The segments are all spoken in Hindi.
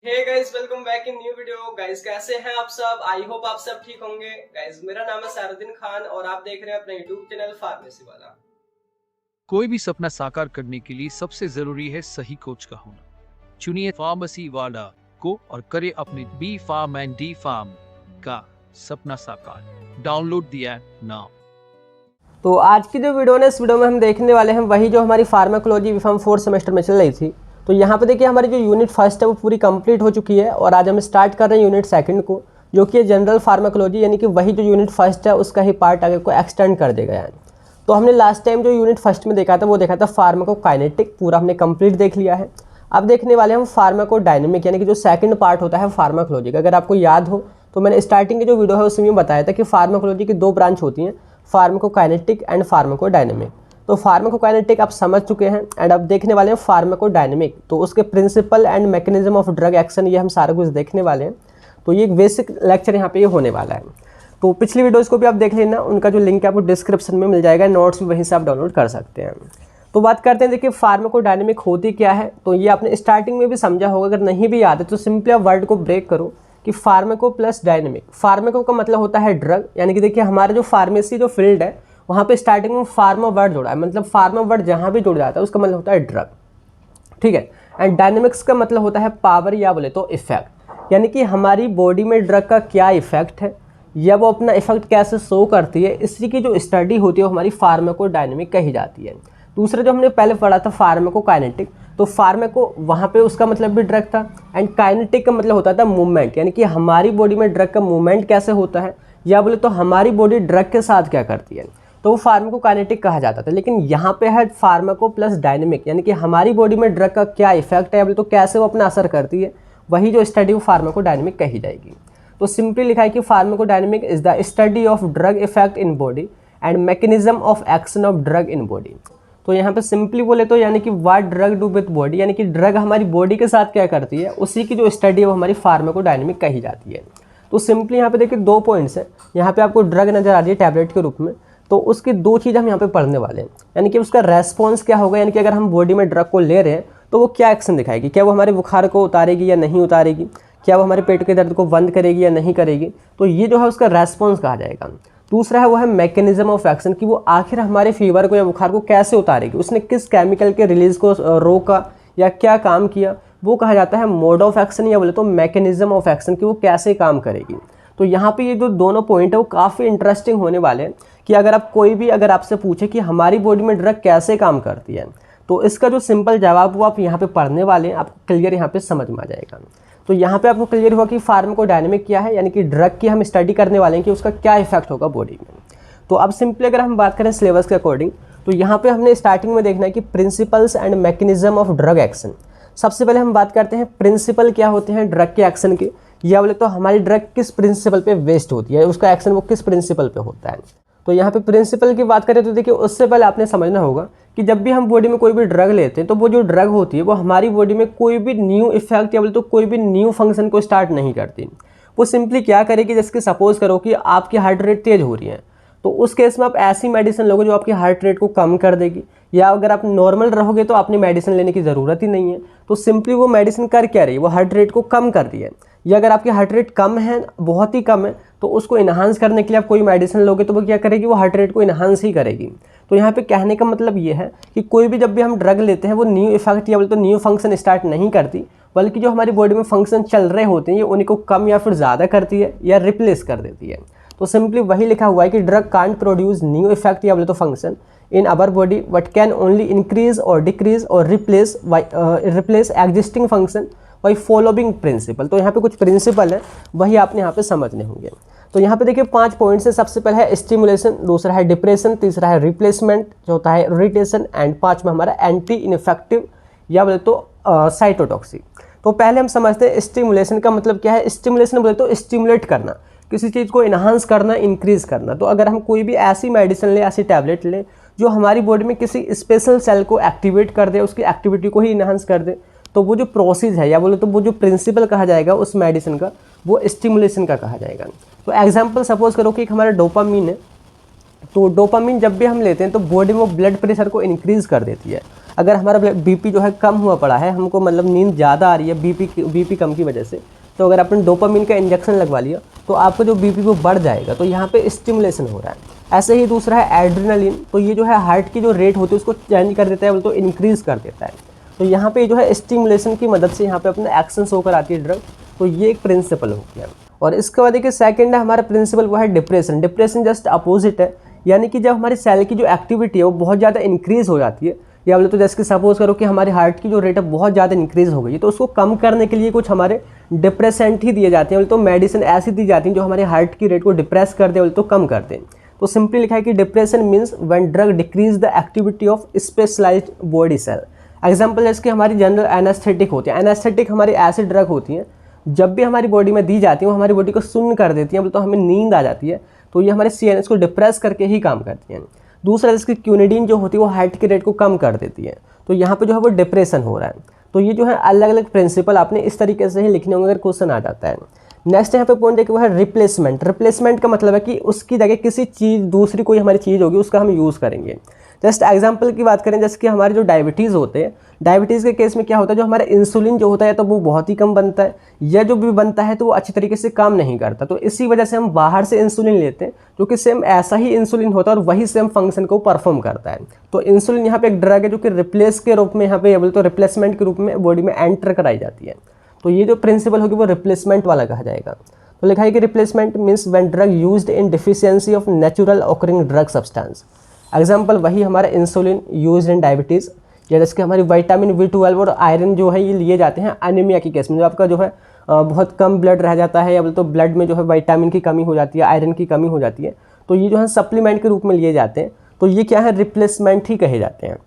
Hey guys, welcome back in new video. Guys कैसे हैं आप सब? आई होप आप सब ठीक होंगे। गाइस मेरा नाम है सारुद्दीन खान और आप देख रहे हैं अपना यूट्यूब चैनल फार्मेसी वाला। कोई भी सपना साकार करने के लिए सबसे जरूरी है सही कोच का होना। चुनिए फार्मेसी वाला को और करे अपने B Pharm and D Pharm का सपना साकार। Download the app now. तो आज की जो वीडियो है, इस वीडियो में हम देखने वाले हैं वही जो हमारी pharmacology B farm 4th semester में चल रही थी। तो यहाँ पे देखिए हमारी जो यूनिट फर्स्ट है वो पूरी कंप्लीट हो चुकी है और आज हम स्टार्ट कर रहे हैं यूनिट सेकंड को, जो कि जनरल फार्माकोलॉजी, यानी कि वही जो यूनिट फर्स्ट है उसका ही पार्ट आगे को एक्सटेंड कर देगा है। तो हमने लास्ट टाइम जो यूनिट फर्स्ट में देखा था वो देखा था फार्माकोकाइनेटिक, पूरा हमने कंप्लीट देख लिया है। अब देखने वाले हम फार्माकोडायनेमिक, यानी कि जो सेकंड पार्ट होता है फार्माकोलॉजी का। अगर आपको याद हो तो मैंने स्टार्टिंग की जो वीडियो है उसमें बताया था कि फार्माकोलॉजी की दो ब्रांच होती हैं, फार्माकोकाइनेटिक एंड फार्माकोडायनेमिक। तो फार्माकोकाइनेटिक आप समझ चुके हैं एंड अब देखने वाले हैं फार्माकोडायनेमिक। तो उसके principle and mechanism of drug action ये हम सारा कुछ देखने वाले हैं। तो ये एक बेसिक लेक्चर यहाँ पे ये होने वाला है। तो पिछली वीडियोस को भी आप देख लेना, उनका जो लिंक है आपको डिस्क्रिप्शन में मिल जाएगा, नोट्स भी वहीं से आप डाउनलोड कर सकते हैं। तो बात करते हैं, देखिए फार्माकोडायनेमिक होती क्या है। तो ये आपने स्टार्टिंग में भी समझा होगा, अगर नहीं भी याद है तो सिंपली आप वर्ड को ब्रेक करो कि फार्माको प्लस डायनेमिक। फार्माको का मतलब होता है ड्रग, यानी कि देखिए हमारे जो फार्मेसी जो फील्ड है वहाँ पे स्टार्टिंग में फार्मा वर्ड जुड़ा है, मतलब फार्मा वर्ड जहाँ भी जुड़ जाता है उसका मतलब होता है ड्रग, ठीक है। एंड डायनेमिक्स का मतलब होता है पावर या बोले तो इफेक्ट, यानी कि हमारी बॉडी में ड्रग का क्या इफेक्ट है या वो अपना इफेक्ट कैसे शो करती है, इसी की जो स्टडी होती है वो हमारी फार्माकोडायनेमिक कही जाती है। दूसरा जो हमने पहले पढ़ा था फार्माकोकाइनेटिक, तो फार्माको वहाँ पे उसका मतलब भी ड्रग था एंड काइनेटिक का मतलब होता था मूवमेंट, यानी कि हमारी बॉडी में ड्रग का मूवमेंट कैसे होता है या बोले तो हमारी बॉडी ड्रग के साथ क्या करती है, तो वो फार्माकोकाइनेटिक कहा जाता था। लेकिन यहाँ पे है फार्माको प्लस डायनेमिक, यानी कि हमारी बॉडी में ड्रग का क्या इफेक्ट है या बोले तो कैसे वो अपना असर करती है, वही जो स्टडी वो फार्माकोडायनेमिक कही जाएगी। तो सिंपली लिखा है कि pharmacodynamic is the study of drug effect in body and mechanism of action of drug in body. तो यहाँ पे सिंपली बोले तो यानी कि what drug do with body, यानी कि ड्रग हमारी बॉडी के साथ क्या करती है, उसी की जो स्टडी है वो हमारी फार्माकोडायनेमिक कही जाती है। तो सिंपली यहाँ पे देखिए दो पॉइंट्स हैं, यहाँ पे आपको ड्रग नजर आ रही है टैबलेट के रूप में, तो उसकी दो चीज़ हम यहाँ पे पढ़ने वाले हैं, यानी कि उसका रेस्पॉन्स क्या होगा, यानी कि अगर हम बॉडी में ड्रग को ले रहे हैं तो वो क्या एक्शन दिखाएगी, क्या वो हमारे बुखार को उतारेगी या नहीं उतारेगी, क्या वो हमारे पेट के दर्द को बंद करेगी या नहीं करेगी, तो ये जो है उसका रेस्पॉन्स कहा जाएगा। दूसरा है वो है मैकेनिज्म ऑफ एक्शन, कि वो आखिर हमारे फीवर को या बुखार को कैसे उतारेगी, उसने किस केमिकल के रिलीज को रोका या क्या काम किया, वो कहा जाता है मोड ऑफ एक्शन या बोले तो मैकेनिज्म ऑफ एक्शन, कि वो कैसे काम करेगी। तो यहाँ पे ये जो दोनों पॉइंट है वो काफ़ी इंटरेस्टिंग होने वाले हैं, कि अगर आप कोई भी अगर आपसे पूछे कि हमारी बॉडी में ड्रग कैसे काम करती है, तो इसका जो सिंपल जवाब वो आप यहाँ पे पढ़ने वाले हैं, आपको क्लियर यहाँ पे समझ में आ जाएगा। तो यहाँ पे आपको क्लियर हुआ कि फार्माकोडायनेमिक क्या है, यानी कि ड्रग की हम स्टडी करने वाले हैं कि उसका क्या इफेक्ट होगा बॉडी में। तो अब सिंपली अगर हम बात करें सिलेबस के अकॉर्डिंग, तो यहाँ पे हमने स्टार्टिंग में देखना है कि principles and mechanism of drug action. सबसे पहले हम बात करते हैं प्रिंसिपल क्या होते हैं ड्रग के एक्शन के, या बोले तो हमारी ड्रग किस प्रिंसिपल पे वेस्ट होती है, उसका एक्शन वो किस प्रिंसिपल पे होता है। तो यहाँ पे प्रिंसिपल की बात करें तो देखिए उससे पहले आपने समझना होगा कि जब भी हम बॉडी में कोई भी ड्रग लेते हैं तो वो जो ड्रग होती है वो हमारी बॉडी में कोई भी न्यू इफेक्ट या बोले तो कोई भी न्यू फंक्शन को स्टार्ट नहीं करती। वो सिंपली क्या करेगी, जैसे सपोज करो कि आपकी हार्ट रेट तेज हो रही है, तो उस केस में आप ऐसी मेडिसिन लोगे जो आपकी हार्ट रेट को कम कर देगी, या अगर आप नॉर्मल रहोगे तो आपने मेडिसिन लेने की ज़रूरत ही नहीं है। तो सिंपली वो मेडिसिन कर क्या रही है, वो हार्ट रेट को कम कर रही है। या अगर आपकी हार्ट रेट कम है, बहुत ही कम है, तो उसको इन्हांस करने के लिए आप कोई मेडिसिन लोगे तो वो क्या करेगी, वो हार्ट रेट को इन्हांस ही करेगी। तो यहाँ पे कहने का मतलब ये है कि कोई भी जब भी हम ड्रग लेते हैं वो न्यू इफेक्ट या बोले तो न्यू फंक्शन स्टार्ट नहीं करती, बल्कि जो हमारी बॉडी में फंक्शन चल रहे होते हैं ये उन्हीं को कम या फिर ज़्यादा करती है या रिप्लेस कर देती है। तो सिंपली वही लिखा हुआ है कि drug can't produce new effect या बोले तो function in our body but can only increase और डिक्रीज और replace existing function by following principle. तो यहाँ पे कुछ प्रिंसिपल है वही आपने यहाँ पे समझने होंगे। तो यहाँ पे देखिए 5 पॉइंट्स है। सबसे पहले है स्टिमुलेशन, दूसरा है डिप्रेशन, तीसरा है रिप्लेसमेंट, चौथा है इरिटेशन एंड पांचवा हमारा एंटी इनफेक्टिव या बोले तो साइटोटॉक्सिक। तो पहले हम समझते हैं स्टिमुलेशन का मतलब क्या है। स्टिमुलेशन बोले तो स्टिमुलेट करना, किसी चीज़ को इन्हांस करना, इंक्रीज करना। तो अगर हम कोई भी ऐसी मेडिसिन ले, ऐसी टैबलेट ले जो हमारी बॉडी में किसी स्पेशल सेल को एक्टिवेट कर दे, उसकी एक्टिविटी को ही इन्हांस कर दे, तो वो जो प्रोसेस है या बोले तो वो जो प्रिंसिपल कहा जाएगा उस मेडिसिन का, वो स्टिमुलेशन का कहा जाएगा। तो एग्जांपल सपोज करो कि एक हमारा डोपामीन है, तो डोपामीन जब भी हम लेते हैं तो बॉडी में वो ब्लड प्रेशर को इंक्रीज कर देती है। अगर हमारा बीपी जो है कम हुआ पड़ा है, हमको मतलब नींद ज़्यादा आ रही है बीपी कम की वजह से, तो अगर आपने डोपामिन का इंजेक्शन लगवा लिया तो आपका जो बीपी वो बढ़ जाएगा, तो यहाँ पे स्टिमुलेशन हो रहा है। ऐसे ही दूसरा है एड्रेनलिन, तो ये जो है हार्ट की जो रेट होती है उसको चेंज कर देता है, बोले तो इंक्रीज़ कर देता है। तो यहाँ पे जो है स्टिमुलेशन की मदद से यहाँ पे अपना एक्शन शो कर आती है ड्रग, तो ये एक प्रिंसिपल हो गया। और इसके बाद देखिए सेकंड है हमारा प्रिंसिपल, वो है डिप्रेशन। डिप्रेशन जस्ट अपोजिट है, यानी कि जब हमारी सेल की जो एक्टिविटी है वो बहुत ज़्यादा इंक्रीज़ हो जाती है, या बोले तो जैसे कि सपोज करो कि हमारी हार्ट की जो रेट है बहुत ज़्यादा इंक्रीज़ हो गई है, तो उसको कम करने के लिए कुछ हमारे डिप्रेसेंट ही दिए जाते हैं, बोले तो मेडिसिन ऐसी दी जाती हैं जो हमारे हार्ट की रेट को डिप्रेस कर दे, बोले तो कम कर दें। तो सिंपली लिखा है कि depression means when drug decrease the activity of specialized body cell. Example जैसे कि हमारी जनरल एनेस्थेटिक होती है, एनेस्थेटिक हमारी ऐसी ड्रग होती हैं जब भी हमारी बॉडी में दी जाती है वो हमारी बॉडी को सुन्न कर देती हैं, बोले तो हमें नींद आ जाती है, तो ये हमारे CNS को डिप्रेस करके ही काम करती हैं। दूसरा जिसकी क्यूनिडीन जो होती है वो हार्ट की रेट को कम कर देती है, तो यहाँ पे जो है वो डिप्रेशन हो रहा है। तो ये जो है अलग अलग प्रिंसिपल आपने इस तरीके से ही लिखने होंगे अगर क्वेश्चन आ जाता है। नेक्स्ट यहाँ पे पॉइंट देखिए वो है रिप्लेसमेंट। रिप्लेसमेंट का मतलब है कि उसकी जगह किसी चीज़ दूसरी कोई हमारी चीज़ होगी उसका हम यूज़ करेंगे। जस्ट एग्जांपल की बात करें, जैसे कि हमारे जो डायबिटीज़ होते हैं, डायबिटीज़ के केस में क्या होता है, जो हमारा इंसुलिन जो होता है तो वो बहुत ही कम बनता है, या जो भी बनता है तो वो अच्छी तरीके से काम नहीं करता, तो इसी वजह से हम बाहर से इंसुलिन लेते हैं जो कि सेम ऐसा ही इंसुलिन होता है और वही सेम फंक्शन को परफॉर्म करता है। तो इंसुलिन यहाँ पे एक ड्रग है जो कि रिप्लेस के रूप में यहाँ पे बोले तो रिप्लेसमेंट के रूप में बॉडी में एंटर कराई जाती है। तो ये जो प्रिंसिपल होगी वो रिप्लेसमेंट वाला कहा जाएगा। तो लिखा है कि replacement means when drug used in deficiency of natural occurring drug substance. Example वही हमारा इंसुलिन यूज्ड इन डायबिटीज़, या जैसे कि हमारी विटामिन B12 और आयरन जो है ये लिए जाते हैं एनीमिया के केस में, जो आपका जो है बहुत कम ब्लड रह जाता है, या बोले तो ब्लड में जो है विटामिन की कमी हो जाती है, आयरन की कमी हो जाती है, तो ये जो है सप्लीमेंट के रूप में लिए जाते हैं, तो ये क्या है रिप्लेसमेंट ही कहे जाते हैं।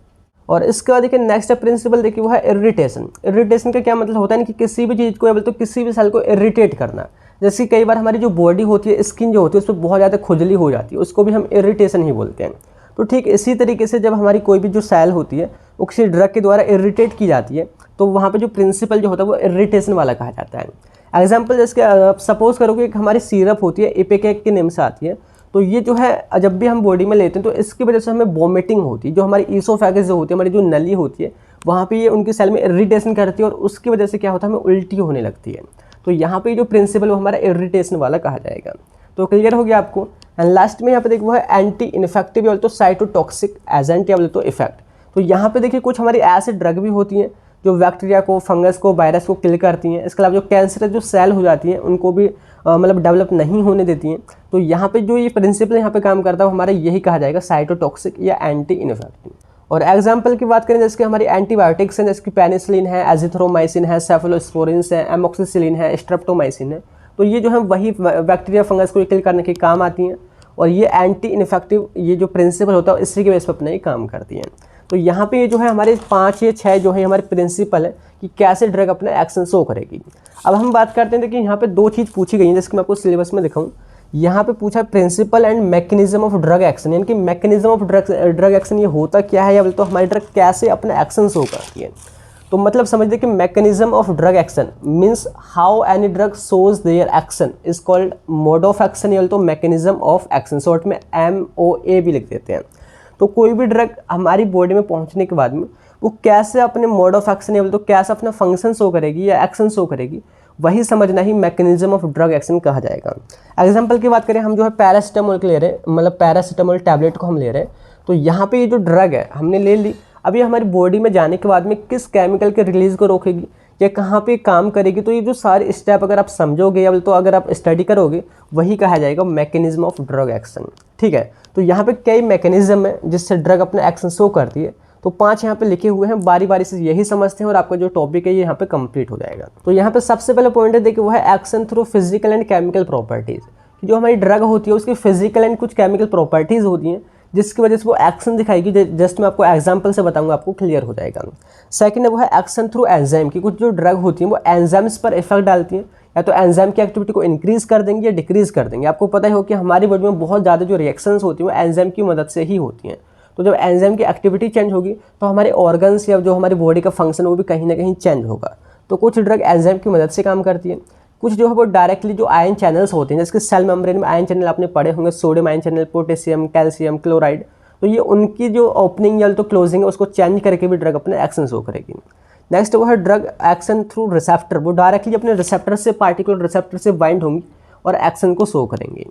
और इसके बाद देखिए नेक्स्ट प्रिंसिपल देखिए वो है इरिटेशन। इरिटेशन का क्या मतलब होता है ना कि किसी भी चीज़ को या बोले तो किसी भी सेल को इरिटेट करना। जैसे कई बार हमारी जो बॉडी होती है, स्किन जो होती है उस पर बहुत ज़्यादा खुजली हो जाती है, उसको भी हम इरिटेशन ही बोलते हैं। तो ठीक इसी तरीके से जब हमारी कोई भी जो सेल होती है वो किसी ड्रग के द्वारा इरिटेट की जाती है, तो वहाँ पे जो प्रिंसिपल जो होता है वो इरिटेशन वाला कहा जाता है। एग्जाम्पल जैसे सपोज करो कि एक हमारी सिरप होती है इपेकेक के नेम से आती है, तो ये जो है जब भी हम बॉडी में लेते हैं तो इसकी वजह से हमें वोमिटिंग होती है। जो हमारी ईसोफेगस जो होती है, हमारी जो नली होती है, वहाँ पे ये उनकी सेल में इरिटेशन करती है और उसकी वजह से क्या होता है हमें उल्टी होने लगती है। तो यहाँ पे जो प्रिंसिपल वो हमारा इरिटेशन वाला कहा जाएगा। तो क्लियर हो गया आपको। एंड लास्ट में यहाँ पे देखो है एंटी इन्फेक्टिव या तो साइटोटॉक्सिक एजेंट या बोले तो इफेक्ट। तो यहाँ पे देखिए कुछ हमारी ऐसे ड्रग भी होती हैं जो बैक्टीरिया को, फंगस को, वायरस को किल करती हैं। इसके अलावा जो कैंसर जो सेल हो जाती हैं उनको भी मतलब डेवलप नहीं होने देती हैं। तो यहाँ पे जो ये प्रिंसिपल यहाँ पे काम करता है वो हमारा यही कहा जाएगा साइटोटॉक्सिक या एंटी इन्फेक्टिव। और एग्जाम्पल की बात करें जैसे कि हमारी एंटीबायोटिक्स हैं, जैसे कि पेनिसिलिन है, एजिथ्रोमाइसिन है, सेफलोस्पोरिन्स है, एमोक्सिसिलिन है, स्ट्रेप्टोमाइसिन है, तो ये जो है वही बैक्टीरिया फंगस को किल करने के काम आती हैं। और ये एंटी इन्फेक्टिव ये जो प्रिंसिपल होता है इसी के बेस पर अपना ही काम करती हैं। तो यहाँ पे ये जो है हमारे 5 या 6 जो है हमारे प्रिंसिपल है कि कैसे ड्रग अपना एक्शन शो करेगी। अब हम बात करते हैं कि यहाँ पे 2 चीज़ पूछी गई हैं, जैसे कि मैं आपको सिलेबस में दिखाऊँ। यहाँ पे पूछा principle and mechanism of drug action, यानी कि मैकेनिज्म ऑफ ड्रग एक्शन ये होता क्या है, या बोले तो हमारी ड्रग कैसे अपना एक्शन शो करती है। तो मतलब समझते कि mechanism of drug action means how any drug shows their action is called mode of action, या तो मैकेनिज्म ऑफ एक्शन, शॉर्ट में MOA भी लिख देते हैं। तो कोई भी ड्रग हमारी बॉडी में पहुंचने के बाद में वो कैसे अपने मोड ऑफ एक्शन या तो कैसे अपना फंक्शन शो करेगी या एक्शन शो करेगी, वही समझना ही मैकेनिज्म ऑफ ड्रग एक्शन कहा जाएगा। एग्जाम्पल की बात करें, हम जो है पैरासीटामोल ले रहे हैं, मतलब पैरासीटामोल टैबलेट को हम ले रहे हैं, तो यहाँ पे ये जो ड्रग है हमने ले ली, अब ये हमारी बॉडी में जाने के बाद में किस केमिकल के रिलीज को रोकेगी या कहाँ पे काम करेगी, तो ये जो सारे स्टेप अगर आप समझोगे या तो अगर आप स्टडी करोगे वही कहा जाएगा मैकेनिज्म ऑफ ड्रग एक्शन। ठीक है, तो यहाँ पे कई मैकेनिज्म है जिससे ड्रग अपना एक्शन शो करती है। तो 5 यहाँ पे लिखे हुए हैं, बारी बारी से यही समझते हैं और आपका जो टॉपिक है ये यहाँ पे कंप्लीट हो जाएगा। तो यहाँ पे सबसे पहले पॉइंट है देखिए वो है action through physical and chemical properties. जो हमारी ड्रग होती है उसकी फिजिकल एंड कुछ केमिकल प्रॉपर्टीज होती हैं जिसकी वजह से वो एक्शन दिखाएगी। जस्ट मैं आपको एग्जांपल से बताऊंगा, आपको क्लियर हो जाएगा। सेकंड है वो है एक्शन थ्रू एंजाइम की। कुछ जो ड्रग होती हैं वो एंजाइम्स पर इफेक्ट डालती हैं, या तो एंजाइम की एक्टिविटी को इंक्रीज कर देंगे या डिक्रीज कर देंगे। आपको पता ही हो कि हमारी बॉडी में बहुत ज़्यादा जो रिएक्शंस होती हैं वो एंजाइम की मदद से ही होती हैं। तो जब एंजाइम की एक्टिविटी चेंज होगी तो हमारे ऑर्गन्स या जो हमारी बॉडी का फंक्शन वो भी कहीं ना कहीं चेंज होगा। तो कुछ ड्रग एंजाइम की मदद से काम करती है, कुछ जो है वो डायरेक्टली जो आयन चैनल्स होते हैं, जैसे सेल मेम्ब्रेन में आयन चैनल आपने पढ़े होंगे, sodium ion channel, potassium, calcium, chloride, तो ये उनकी जो ओपनिंग या तो क्लोजिंग है उसको चेंज करके भी ड्रग अपने एक्शन शो करेगी। नेक्स्ट वो है ड्रग एक्शन थ्रू रिसेप्टर, वो डायरेक्टली अपने रिसेप्टर से, पार्टिकुलर रिसेप्टर से बाइंड होंगी और एक्शन को शो करेंगी।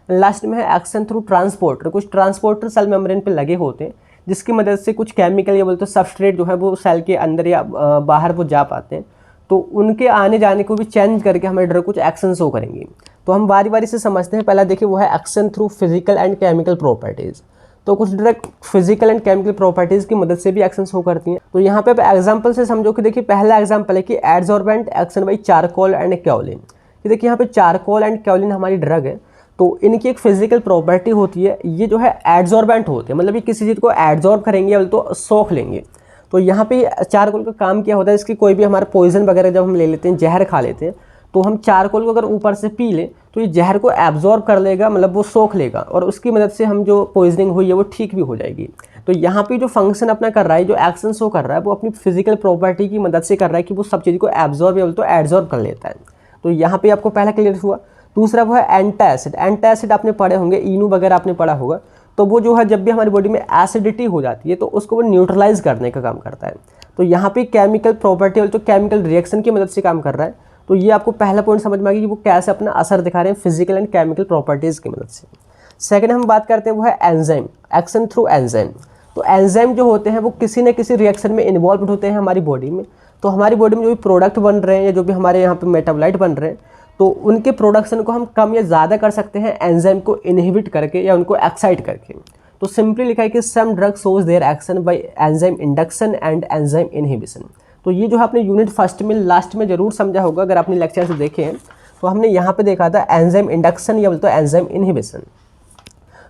लास्ट में है एक्शन थ्रू ट्रांसपोर्टर, कुछ ट्रांसपोर्टर सेल मेम्ब्रेन पे लगे होते हैं जिसकी मदद से कुछ केमिकल या बोलते सबस्ट्रेट जो है वो सेल के अंदर या बाहर वो जा पाते हैं, तो उनके आने जाने को भी चेंज करके हमारे ड्रग कुछ एक्शन शो करेंगी। तो हम बारी बारी से समझते हैं। पहला देखिए वो है action through physical and chemical properties. तो कुछ drug physical and chemical properties की मदद से भी एक्शन शो करती हैं। तो यहाँ पे आप एग्जांपल से समझो कि देखिए पहला एग्जांपल है कि adsorbent action by charcoal and kaolin. ये देखिए यहाँ पे चारकोल एंड क्योलिन हमारी ड्रग है, तो इनकी एक फिजिकल प्रॉपर्टी होती है, ये जो है एडजॉर्बेंट होते हैं, मतलब ये किसी चीज़ को एडजॉर्ब करेंगे या तो सोख लेंगे। तो यहाँ पे चारकोल का काम क्या होता है, इसकी कोई भी हमारा पॉइजन वगैरह जब हम ले लेते हैं, जहर खा लेते हैं, तो हम चारकोल को अगर ऊपर से पी लें तो ये जहर को एब्जॉर्ब कर लेगा, मतलब वो सोख लेगा और उसकी मदद से हम जो पॉइजनिंग हुई है वो ठीक भी हो जाएगी। तो यहाँ पे जो फंक्शन अपना कर रहा है, जो एक्शन शो कर रहा है, वो अपनी फिजिकल प्रॉपर्टी की मदद से कर रहा है कि वो सब चीज़ को एब्जॉर्ब या तो एड्जॉर्ब कर लेता है। तो यहाँ पे आपको पहला क्लियर हुआ। दूसरा वो है एंटासिड। एंटासिड आपने पढ़े होंगे, इनू वगैरह आपने पढ़ा होगा। तो वो जो है जब भी हमारी बॉडी में एसिडिटी हो जाती है तो उसको वो न्यूट्रलाइज करने का काम करता है। तो यहाँ पे केमिकल प्रॉपर्टी और तो केमिकल रिएक्शन की मदद से काम कर रहा है। तो ये आपको पहला पॉइंट समझ में आ गया कि वो कैसे अपना असर दिखा रहे हैं फिजिकल एंड केमिकल प्रॉपर्टीज़ की मदद से। सेकंड हम बात करते हैं वो है एंजाइम, एक्शन थ्रू एंजाइम। तो एंजाइम जो होते हैं वो किसी न किसी रिएक्शन में इन्वॉल्व होते हैं हमारी बॉडी में। तो हमारी बॉडी में जो भी प्रोडक्ट बन रहे हैं या जो भी हमारे यहाँ पे मेटाबोलाइट बन रहे हैं, तो उनके प्रोडक्शन को हम कम या ज़्यादा कर सकते हैं एंजाइम को इनहिबिट करके या उनको एक्साइट करके। तो सिंपली लिखा है कि some drug shows their action by enzyme induction and enzyme inhibition. तो ये जो है आपने यूनिट फर्स्ट में लास्ट में जरूर समझा होगा, अगर आपने लेक्चर से देखे हैं तो हमने यहाँ पे देखा था एंजाइम इंडक्शन या बोलते हैं एंजाइम इनहिबिशन।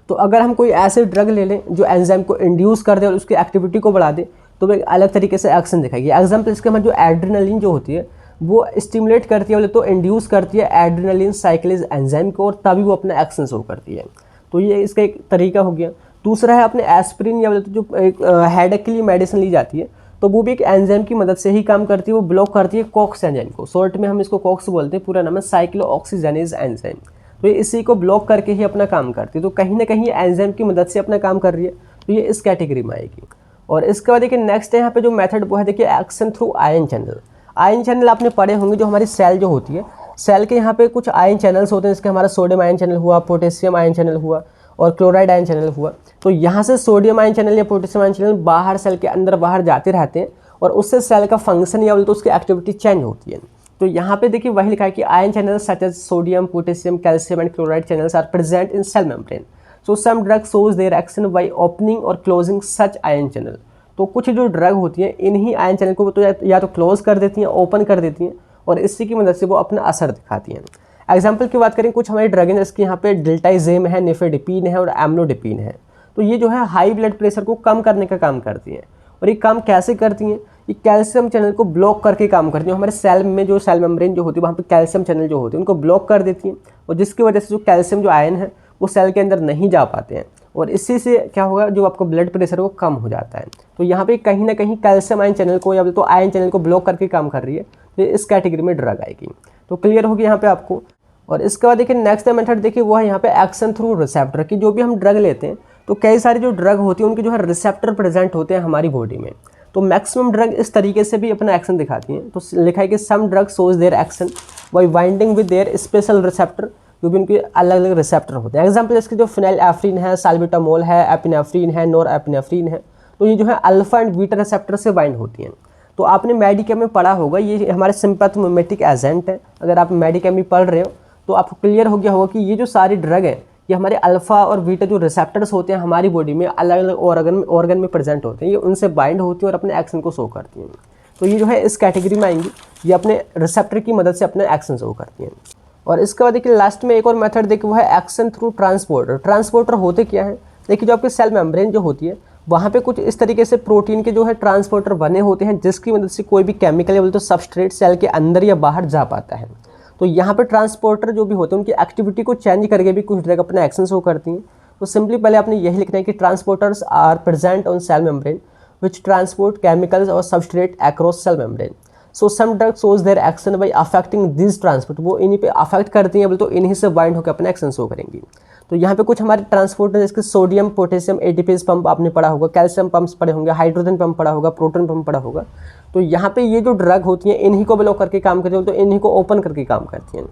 तो अगर हम कोई ऐसे ड्रग ले लें जो एंजाइम को इंड्यूस कर दे और उसकी एक्टिविटी को बढ़ा दे तो वो एक अलग तरीके से एक्शन दिखाएगी। एग्जाम्पल इसके हमारे जो एड्रेनलिन जो होती है वो स्टिमुलेट करती है, बोले तो इंड्यूस करती है एड्रेनलिन साइक्लेज एंजाइम को और तभी वो अपना एक्शन शो करती है। तो ये इसका एक तरीका हो गया। दूसरा है अपने एस्प्रिन या बोले तो जो एक हेडेक के लिए मेडिसिन ली जाती है, तो वो भी एक एंजाइम की मदद से ही काम करती है। वो ब्लॉक करती है कॉक्स एंजाइम को, शॉर्ट में हम इसको कॉक्स बोलते हैं, पूरा नाम है साइक्लोऑक्सीजनेज एंजाइम। तो ये इसी को ब्लॉक करके ही अपना काम करती है। तो कहीं ना कहीं एंजाइम की मदद से अपना काम कर रही है, तो ये इस कैटेगरी में आएगी। और इसके बाद देखिए नेक्स्ट यहाँ पे जो मेथड वो है देखिए action through ion channel. Ion channel आपने पढ़े होंगे, जो हमारी सेल जो होती है, सेल के यहाँ पे कुछ आयन चैनल्स होते हैं, जिसके हमारा सोडियम आयन चैनल हुआ, पोटेशियम आयन चैनल हुआ और क्लोराइड आयन चैनल हुआ। तो यहाँ से सोडियम आयन चैनल या पोटेशियम आयन चैनल बाहर सेल के अंदर बाहर जाते रहते हैं और उससे सेल का फंक्शन या बोलते उसकी एक्टिविटी चेंज होती है। तो यहाँ पे देखिए वही लिखा है कि ion channel such as sodium, potassium, calcium and chloride channels are present in cell membrane. So some drug shows their action by opening और क्लोजिंग सच आयन चैनल। तो कुछ जो ड्रग होती हैं इन्हीं आयन चैनल को तो या तो क्लोज कर देती हैं, ओपन कर देती हैं और इसी की मदद से वो अपना असर दिखाती हैं। एग्जाम्पल की बात करें, कुछ हमारी ड्रग हैं जिसके यहाँ पे डिल्टाइजेम है, निफेडिपिन है और एम्लोडिपिन है। तो ये जो है हाई ब्लड प्रेशर को कम करने का काम करती हैं। और ये काम कैसे करती हैं, ये कैल्शियम चैनल को ब्लॉक करके काम करती हैं। हमारे सेल में जो सेल मेम्ब्रेन जो होती है वहाँ पे कैल्शियम चैनल जो होते हैं उनको ब्लॉक कर देती हैं और जिसकी वजह से जो कैल्शियम जो आयन है वो सेल के अंदर नहीं जा पाते हैं और इसी से क्या होगा, जो आपका ब्लड प्रेशर है वो कम हो जाता है। तो यहाँ पे कहीं ना कहीं कैल्शियम आयन चैनल को या तो आयन चैनल को ब्लॉक करके काम कर रही है, तो इस कैटेगरी में ड्रग आएगी। तो क्लियर होगी यहाँ पे आपको। और इसके बाद देखिए नेक्स्ट मेथड देखिए वो है यहाँ पे एक्शन थ्रू रिसेप्टर की। जो भी हम ड्रग लेते हैं तो कई सारी जो ड्रग होती है उनके जो है रिसेप्टर प्रेजेंट होते हैं हमारी बॉडी में। तो मैक्सिमम ड्रग इस तरीके से भी अपना एक्शन दिखाती हैं। तो लिखा है कि some drug shows their action by binding with their special receptor, जो भी उनके अलग अलग रिसेप्टर होते हैं। एग्जाम्पल इसके जो फिनाइलएफ्रिन है, साल्बिटामोल है, एपिनेफ्रिन है, नोरएपिनेफ्रिन है, तो ये जो है अल्फा एंड बीटा रिसेप्टर से बाइंड होती हैं। तो आपने मेडिकेम में पढ़ा होगा, ये हमारे सिंपैथोमिमेटिक एजेंट है। अगर आप मेडिकेम में पढ़ रहे हो तो आपको क्लियर हो गया होगा कि ये जो सारी ड्रग है ये हमारे अल्फा और बीटा जो रिसेप्टर्स होते हैं हमारी बॉडी में अलग अलग ऑर्गन में प्रेजेंट होते हैं, ये उनसे बाइंड होती है और अपने एक्शन को शो करती हैं। तो ये जो है इस कैटेगरी में आएंगी, ये अपने रिसेप्टर की मदद से अपने एक्शन शो करती हैं। और इसके बाद देखिए लास्ट में एक और मेथड देखिए वो है एक्शन थ्रू ट्रांसपोर्टर। ट्रांसपोर्टर होते क्या है, देखिए जो आपकी सेल मेम्ब्रेन जो होती है वहाँ पे कुछ इस तरीके से प्रोटीन के जो है ट्रांसपोर्टर बने होते हैं, जिसकी मदद से कोई भी केमिकल या बोलते सबस्ट्रेट सेल के अंदर या बाहर जा पाता है। तो यहाँ पे ट्रांसपोर्टर जो भी होते हैं उनकी एक्टिविटी को चेंज करके भी कुछ ड्रग अपना एक्शन शो करती हैं। तो सिंपली पहले आपने यही लिखना है कि transporters are present on cell membrane which transport chemicals और substrate across cell membrane. So some drug shows their action by affecting this transport. वो इन्हीं पे अफेक्ट करती हैं, बोले तो इन्हीं से बाइंड होकर अपना एक्शन शो करेंगी। तो यहाँ पे कुछ हमारे ट्रांसपोर्टर जैसे सोडियम पोटेशियम एटीपीज पंप आपने पढ़ा होगा, कैल्शियम पंप्स पढ़े होंगे, हाइड्रोजन पंप पढ़ा होगा, प्रोटॉन पंप पढ़ा होगा। तो यहाँ पे ये जो ड्रग होती हैं इन्हीं को ब्लॉक करके काम करती हैं, तो इन्हीं को ओपन करके काम करती हैं।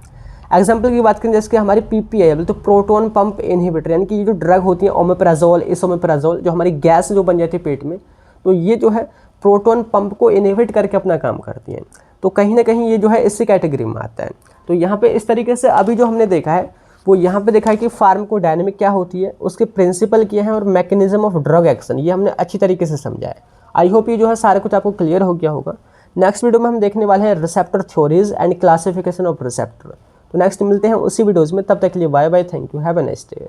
एग्जाम्पल की बात करें जैसे कि हमारी PPI तो प्रोटॉन पंप इनहिबिटर, यानी कि ये जो ड्रग होती है ओमेप्राजोल, इसोमेप्राजोल, जो हमारी गैस जो बन जाती है पेट में, तो ये जो है प्रोटॉन पंप को इनहिबिट करके अपना काम करती हैं। तो कहीं ना कहीं ये जो है इसी कैटेगरी में आता है। तो यहाँ पे इस तरीके से अभी जो हमने देखा है वो यहाँ पे देखा है कि फार्माकोडायनेमिक क्या होती है, उसके प्रिंसिपल क्या है और मैकेनिज्म ऑफ ड्रग एक्शन, ये हमने अच्छी तरीके से समझा है। आई होप ये जो है सारा कुछ आपको क्लियर हो गया होगा। नेक्स्ट वीडियो में हम देखने वाले हैं receptor theories and classification of receptor. तो नेक्स्ट मिलते हैं उसी वीडियोज़ में, तब तक के लिए bye bye, thank you, have a nice day.